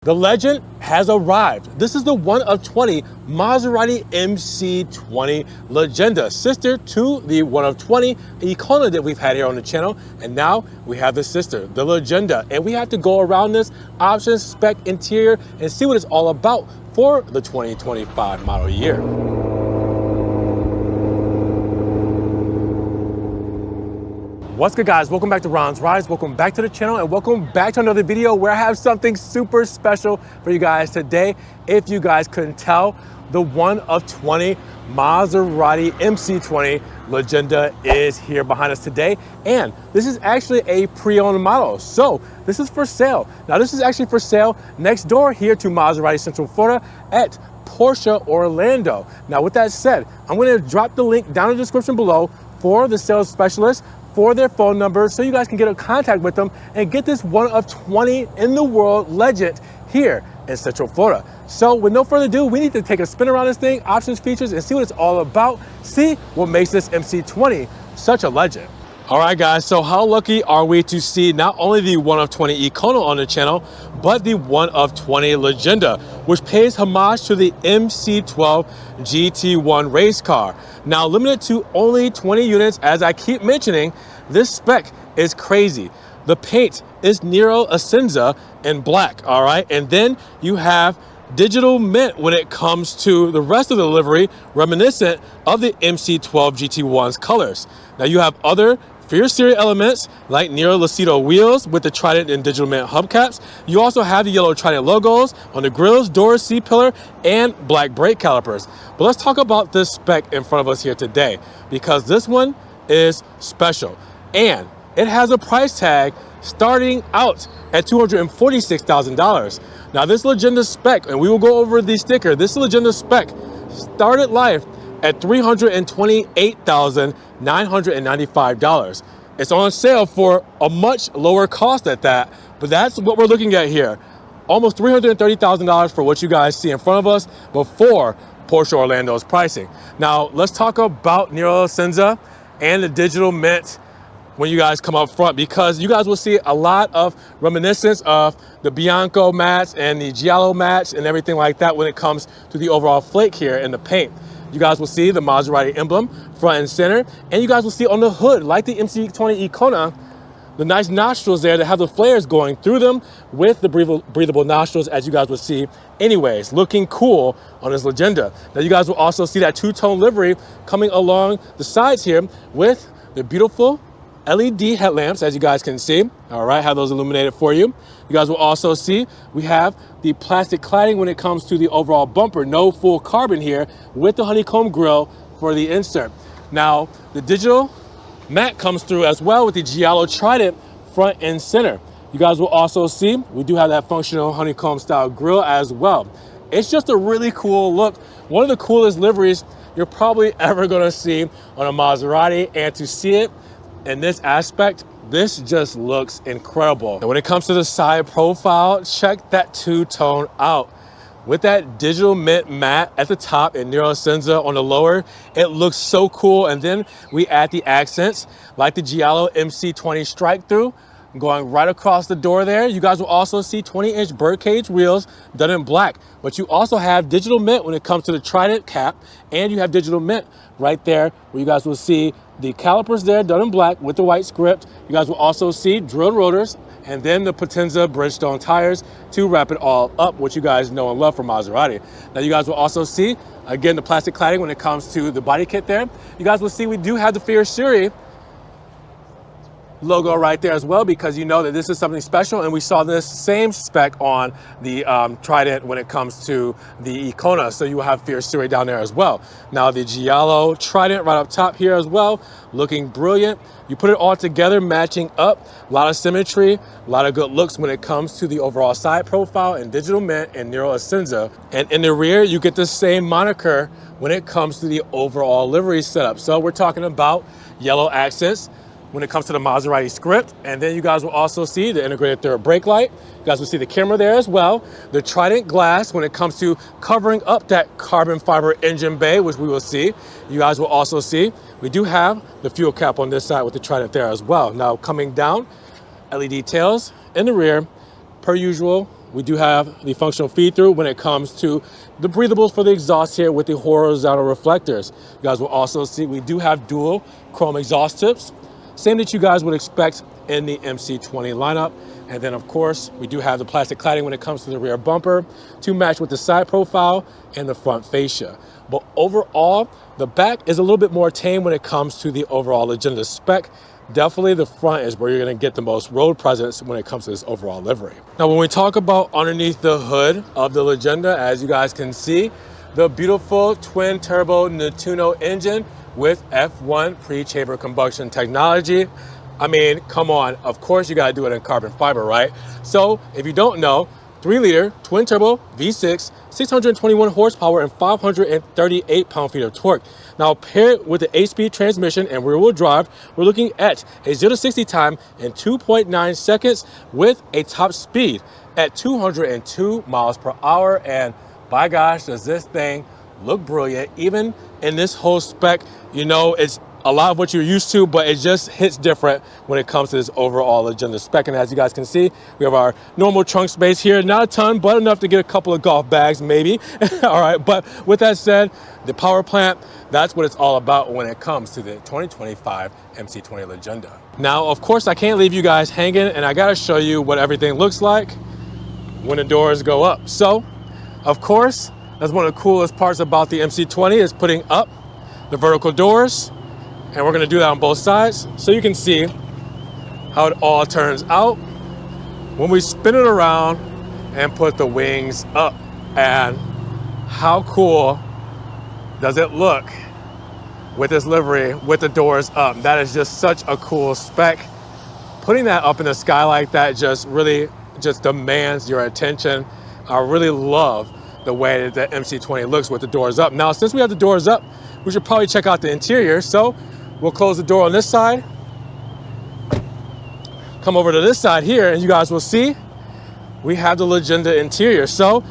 The legend has arrived. This is the one of 20 Maserati MC20 Legenda, sister to the one of 20 Icona that we've had here on the channel. And now we have the sister, the Legenda. And we have to go around this option, spec, interior, and see what it's all about for the 2025 model year. What's good, guys? Welcome back to Ron's Rides. Welcome back to the channel and welcome back to another video where I have something super special for you guys today. If you guys couldn't tell, the one of 20 Maserati MC20 Legenda is here behind us today. And this is actually a pre-owned model. So this is for sale. Now this is actually for sale next door here to Maserati Central Florida at Porsche Orlando. Now with that said, I'm gonna drop the link down in the description below for the sales specialist, for their phone number, so you guys can get in contact with them and get this one of 20 in the world legend here in Central Florida. So with no further ado, we need to take a spin around this thing, options, features, and see what it's all about. See what makes this MC20 such a legend. All right, guys, so how lucky are we to see not only the one of 20 Icona on the channel, but the one of 20 Legenda, which pays homage to the MC12 GT1 race car. Now limited to only 20 units, as I keep mentioning, this spec is crazy. The paint is Nero Essenza in black, all right? And then you have digital mint when it comes to the rest of the livery, reminiscent of the MC12 GT1's colors. Now you have other Fierce Series elements like Nero Lucido wheels with the Trident and digital mint hubcaps. You also have the yellow Trident logos on the grills, doors, C-pillar, and black brake calipers. But let's talk about this spec in front of us here today, because this one is special. And it has a price tag starting out at $246,000. Now this Legenda spec, and we will go over the sticker, this Legenda spec started life at $328,995. It's on sale for a much lower cost at that, but that's what we're looking at here. Almost $330,000 for what you guys see in front of us before Porsche Orlando's pricing. Now let's talk about Nero Essenza and the digital mint when you guys come up front, because you guys will see a lot of reminiscence of the Bianco mats and the Giallo mats and everything like that when it comes to the overall flake here in the paint. You guys will see the Maserati emblem front and center, and you guys will see on the hood, like the MC20 Icona, the nice nostrils there that have the flares going through them with the breathable nostrils, as you guys will see anyways, looking cool on this Legenda. Now you guys will also see that two-tone livery coming along the sides here with the beautiful LED headlamps, as you guys can see. All right, have those illuminated for you. You guys will also see we have the plastic cladding when it comes to the overall bumper. No full carbon here with the honeycomb grille for the insert. Now, the digital mat comes through as well with the Giallo Trident front and center. You guys will also see we do have that functional honeycomb style grille as well. It's just a really cool look. One of the coolest liveries you're probably ever gonna see on a Maserati, and to see it in this aspect, this just looks incredible. And when it comes to the side profile, check that two-tone out. With that digital mint matte at the top and Nero Essenza on the lower, it looks so cool. And then we add the accents like the Giallo MC20 strike through going right across the door there. You guys will also see 20-inch birdcage wheels done in black, but you also have digital mint when it comes to the Trident cap, and you have digital mint right there where you guys will see the calipers there done in black with the white script. You guys will also see drilled rotors and then the Potenza Bridgestone tires to wrap it all up, which you guys know and love from Maserati. Now you guys will also see, again, the plastic cladding when it comes to the body kit there. You guys will see we do have the Fierce Series logo right there as well, because you know that this is something special, and we saw this same spec on the Trident when it comes to the Icona, so you will have Fierce Series down there as well. Now the Giallo Trident right up top here as well, looking brilliant. You put it all together, matching up, a lot of symmetry, a lot of good looks when it comes to the overall side profile and digital mint and Nero Essenza. And in the rear, you get the same moniker when it comes to the overall livery setup. So we're talking about yellow accents when it comes to the Maserati script. And then you guys will also see the integrated third brake light. You guys will see the camera there as well. The Trident glass when it comes to covering up that carbon fiber engine bay, which we will see. You guys will also see we do have the fuel cap on this side with the Trident there as well. Now coming down, LED tails in the rear, per usual, we do have the functional feed-through when it comes to the breathables for the exhaust here with the horizontal reflectors. You guys will also see we do have dual chrome exhaust tips, same that you guys would expect in the MC20 lineup. And then of course, we do have the plastic cladding when it comes to the rear bumper to match with the side profile and the front fascia. But overall, the back is a little bit more tame when it comes to the overall Legenda spec. Definitely the front is where you're gonna get the most road presence when it comes to this overall livery. Now, when we talk about underneath the hood of the Legenda, as you guys can see, the beautiful twin turbo Nettuno engine with F1 pre-chamber combustion technology. I mean, come on, of course you gotta do it in carbon fiber, right? So if you don't know, 3-liter twin turbo V6, 621 horsepower and 538 pound-feet of torque. Now paired with the 8-speed transmission and rear-wheel drive, we're looking at a 0 to 60 time in 2.9 seconds with a top speed at 202 miles per hour. And by gosh, does this thing look brilliant. Even in this whole spec, you know, it's a lot of what you're used to, but it just hits different when it comes to this overall Legenda spec. And as you guys can see, we have our normal trunk space here, not a ton, but enough to get a couple of golf bags maybe. All right, but with that said, the power plant, that's what it's all about when it comes to the 2025 MC20 Legenda. Now, of course, I can't leave you guys hanging, and I gotta show you what everything looks like when the doors go up. So, of course, that's one of the coolest parts about the MC20 is putting up the vertical doors. And we're gonna do that on both sides so you can see how it all turns out when we spin it around and put the wings up. And how cool does it look with this livery with the doors up? That is just such a cool spec. Putting that up in the sky like that just really just demands your attention. I really love the way that the MC20 looks with the doors up. Now, since we have the doors up, we should probably check out the interior. So we'll close the door on this side, come over to this side here, and you guys will see we have the Legenda interior. So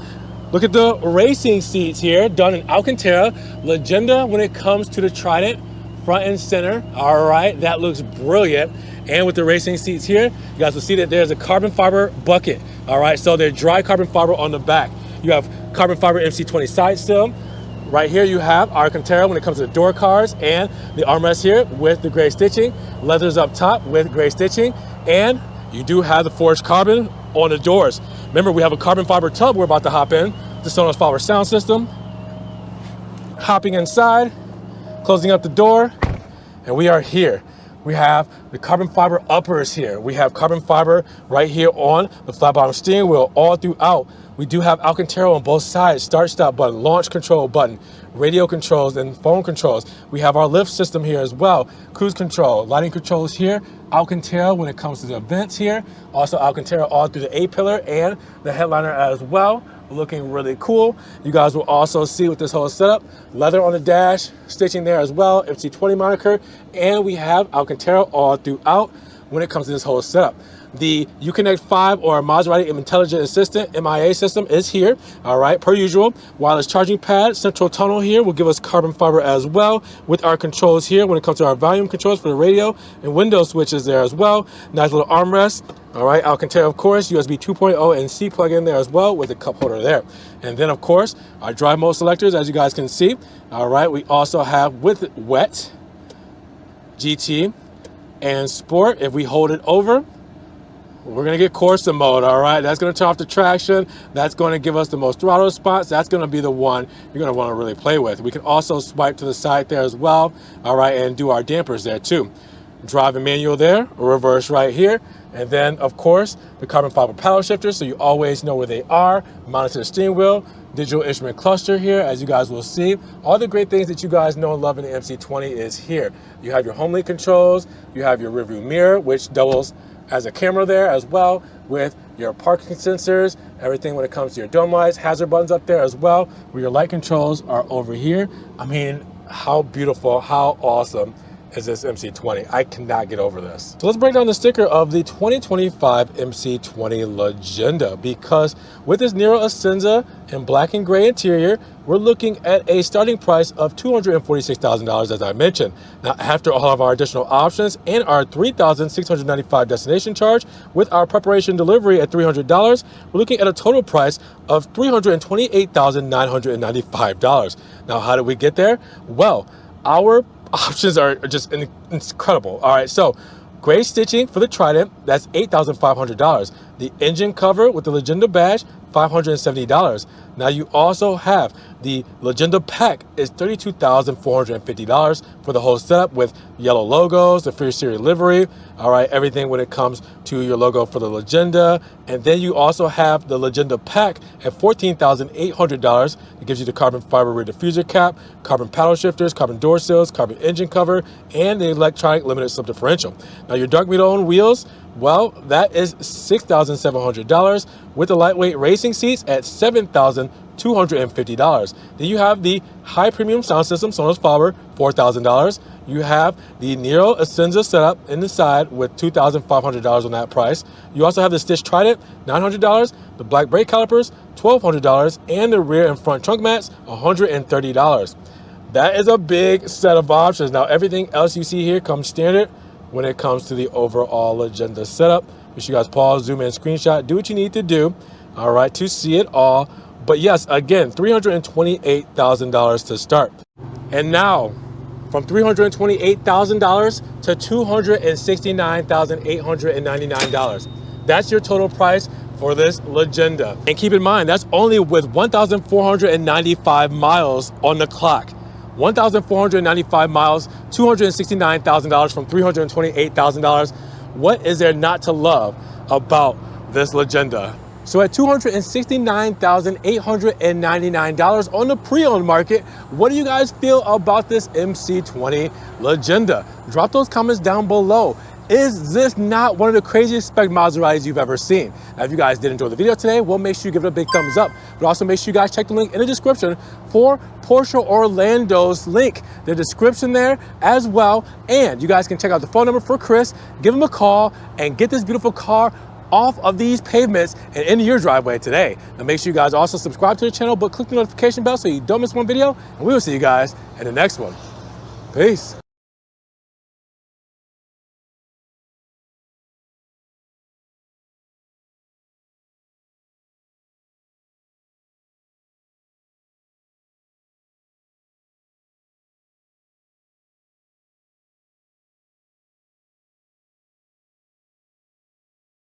look at the racing seats here, done in Alcantara. Legenda when it comes to the Trident, front and center. All right, that looks brilliant. And with the racing seats here, you guys will see that there's a carbon fiber bucket. All right, so they're dry carbon fiber on the back. You have carbon fiber MC20 side still. Right here you have Alcantara when it comes to the door cards and the armrest here with the gray stitching. Leathers up top with gray stitching. And you do have the forged carbon on the doors. Remember, we have a carbon fiber tub we're about to hop in. The Sonos Power sound system. Hopping inside, closing up the door, and we are here. We have the carbon fiber uppers here. We have carbon fiber right here on the flat bottom steering wheel all throughout. We do have Alcantara on both sides, start stop button, launch control button, radio controls and phone controls. We have our lift system here as well, cruise control, lighting controls here, Alcantara when it comes to the vents here, also Alcantara all through the A-pillar and the headliner as well, looking really cool. You guys will also see with this whole setup, leather on the dash, stitching there as well, MC20 moniker, and we have Alcantara all throughout when it comes to this whole setup. The Uconnect 5 or Maserati Intelligent Assistant MIA system is here, all right, per usual. Wireless charging pad, central tunnel here will give us carbon fiber as well with our controls here when it comes to our volume controls for the radio and window switches there as well. Nice little armrest, all right, Alcantara, of course, USB 2.0 and C plug in there as well with the cup holder there. And then, of course, our drive mode selectors, as you guys can see, all right, we also have with wet, GT, and Sport. If we hold it over, we're gonna get Corsa mode, all right? That's gonna turn off the traction. That's gonna give us the most throttle response. That's gonna be the one you're gonna wanna really play with. We can also swipe to the side there as well, all right, and do our dampers there too. Drive and manual there, reverse right here. And then, of course, the carbon fiber paddle shifter, so you always know where they are. Mounted to the steering wheel, digital instrument cluster here, as you guys will see. All the great things that you guys know and love in the MC20 is here. You have your home link controls, you have your rearview mirror, which doubles as a camera there as well with your parking sensors, everything when it comes to your dome lights, hazard buttons up there as well, where your light controls are over here. I mean, how beautiful, how awesome is this MC20. I cannot get over this. So let's break down the sticker of the 2025 MC20 Legenda, because with this Nero Essenza in black and gray interior, we're looking at a starting price of $246,000, as I mentioned. Now, after all of our additional options and our $3,695 destination charge with our preparation delivery at $300, we're looking at a total price of $328,995. Now, how did we get there? Well, our options are just incredible. All right, so gray stitching for the Trident, that's $8,500. The engine cover with the Legenda badge, $570. Now you also have the Legenda pack is $32,450 for the whole setup with yellow logos, the Free Series livery, all right, everything when it comes to your logo for the Legenda. And then you also have the Legenda pack at $14,800. It gives you the carbon fiber rear diffuser cap, carbon paddle shifters, carbon door sills, carbon engine cover, and the electronic limited slip differential. Now your dark metal wheels, well, that is $6,700 with the lightweight racing seats at $7,250. Then you have the high premium sound system, Sonos Power, $4,000. You have the Nero Essenza setup in the side with $2,500 on that price. You also have the Stitch Trident, $900, the black brake calipers, $1,200, and the rear and front trunk mats, $130. That is a big set of options. Now, everything else you see here comes standard when it comes to the overall Legenda setup. Make sure you guys pause, zoom in, screenshot, do what you need to do, all right, to see it all. But yes, again, $328,000 to start. And now, from $328,000 to $269,899. That's your total price for this Legenda. And keep in mind, that's only with 1,495 miles on the clock. 1,495 miles, $269,000 from $328,000. What is there not to love about this Legenda? So at $269,899 on the pre-owned market, what do you guys feel about this MC20 Legenda? Drop those comments down below. Is this not one of the craziest spec Maseratis you've ever seen? Now, if you guys did enjoy the video today, well, make sure you give it a big thumbs up. But also make sure you guys check the link in the description for Porsche Orlando's link. The description there as well. And you guys can check out the phone number for Chris, give him a call, and get this beautiful car off of these pavements and into your driveway today. Now, make sure you guys also subscribe to the channel, but click the notification bell so you don't miss one video. And we will see you guys in the next one. Peace.